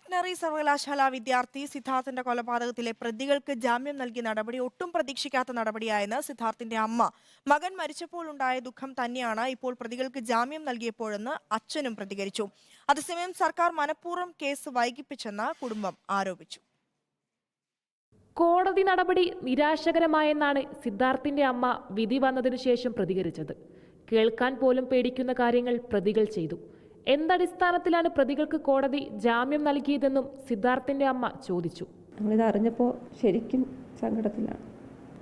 Veterinary സർവകലാശാല വിദ്യാർത്ഥി സിദ്ധാർത്ഥിന്റെ കൊലപാതകത്തിലെ പ്രതികൾക്ക് ജാമ്യം നൽകിയ നടപടി ഒട്ടും പ്രതീക്ഷിക്കാത്ത നടപടിയായെന്ന് സിദ്ധാർത്ഥിന്റെ അമ്മ. മകൻ മരിച്ചപ്പോൾ ഉണ്ടായ ദുഃഖം തന്നെയാണ് ഇപ്പോൾ പ്രതികൾക്ക് ജാമ്യം നൽകിയപ്പോഴെന്ന് അച്ഛനും പ്രതികരിച്ചു. അതേസമയം സർക്കാർ മനഃപൂർവ്വം കേസ് വൈകിപ്പിച്ചെന്ന് കുടുംബം ആരോപിച്ചു. കോടതി നടപടി നിരാശകരമായെന്നാണ് സിദ്ധാർത്ഥിന്റെ അമ്മ വിധി വന്നതിനു ശേഷം പ്രതികരിച്ചത്. കേൾക്കാൻ പോലും പേടിക്കുന്ന കാര്യങ്ങൾ പ്രതികൾ ചെയ്തു. എന്തടിസ്ഥാനത്തിലാണ് പ്രതികൾക്ക് കോടതി ജാമ്യം നൽകിയതെന്നും സിദ്ധാർത്ഥിന്റെ അമ്മ ചോദിച്ചു. ഞങ്ങളിത് അറിഞ്ഞപ്പോൾ ശരിക്കും സങ്കടത്തിലാണ്.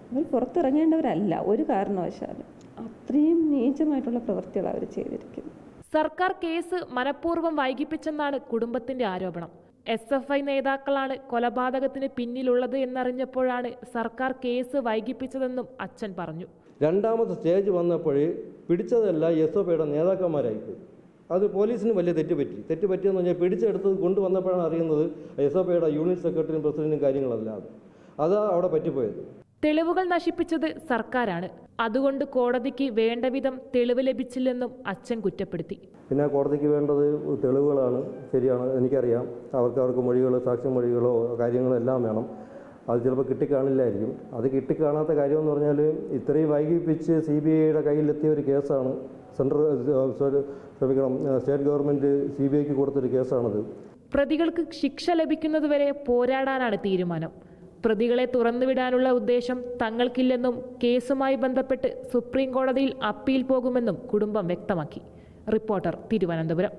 അവർ പുറത്തിറങ്ങേണ്ടവരല്ല ഒരു കാരണവശാലും. അത്രയും നീചമായിട്ടുള്ള പ്രവൃത്തികളാണ് അവർ ചെയ്തിരിക്കുന്നത്. സർക്കാർ കേസ് മനഃപൂർവ്വം വൈകിപ്പിച്ചെന്നാണ് കുടുംബത്തിന്റെ ആരോപണം. SFI നേതാക്കളാണ് കൊലപാതകത്തിന് പിന്നിലുള്ളത് എന്നറിഞ്ഞപ്പോഴാണ് സർക്കാർ കേസ് വൈകിപ്പിച്ചതെന്നും അച്ഛൻ പറഞ്ഞു. രണ്ടാമത്തെ സ്റ്റേജ് വന്നപ്പോഴേ പിടിച്ചതല്ല SFIയുടെ നേതാക്കന്മാരായിപ്പോയി. അത് പോലീസിന് വലിയ തെറ്റുപറ്റിയെന്ന് പറഞ്ഞാൽ പിടിച്ചെടുത്തത് കൊണ്ടുവന്നപ്പോഴാണ് അറിയുന്നത് SFIയുടെ യൂണിറ്റ് സെക്രട്ടറിയും പ്രസിഡന്റും കാര്യങ്ങളല്ല. അതാ അവിടെ പറ്റിപ്പോയത്. തെളിവുകൾ നശിപ്പിച്ചത് സർക്കാരാണ്. അതുകൊണ്ട് കോടതിക്ക് വേണ്ട വിധം തെളിവ് ലഭിച്ചില്ലെന്നും അച്ഛൻ കുറ്റപ്പെടുത്തി. പിന്നെ കോടതിക്ക് വേണ്ടത് തെളിവുകളാണ്. ശരിയാണ്, എനിക്കറിയാം. അവർക്ക് മൊഴികളോ സാക്ഷ്യമൊഴികളോ കാര്യങ്ങളോ എല്ലാം വേണം. അത് ചിലപ്പോൾ കിട്ടിക്കാണില്ലായിരിക്കും. അത് കിട്ടിക്കാണാത്ത കാര്യമെന്ന് പറഞ്ഞാൽ ഇത്രയും വൈകിപ്പിച്ച് CBIയുടെ കയ്യിലെത്തിയ ഒരു കേസാണ്. സ്റ്റേറ്റ് ഗവൺമെൻറ് CBIക്ക് കൊടുത്തൊരു കേസാണത്. പ്രതികൾക്ക് ശിക്ഷ ലഭിക്കുന്നതുവരെ പോരാടാനാണ് തീരുമാനം. പ്രതികളെ തുറന്നുവിടാനുള്ള ഉദ്ദേശം തങ്ങൾക്കില്ലെന്നും കേസുമായി ബന്ധപ്പെട്ട് സുപ്രീം കോടതിയിൽ അപ്പീൽ പോകുമെന്നും കുടുംബം വ്യക്തമാക്കി. റിപ്പോർട്ടർ, തിരുവനന്തപുരം.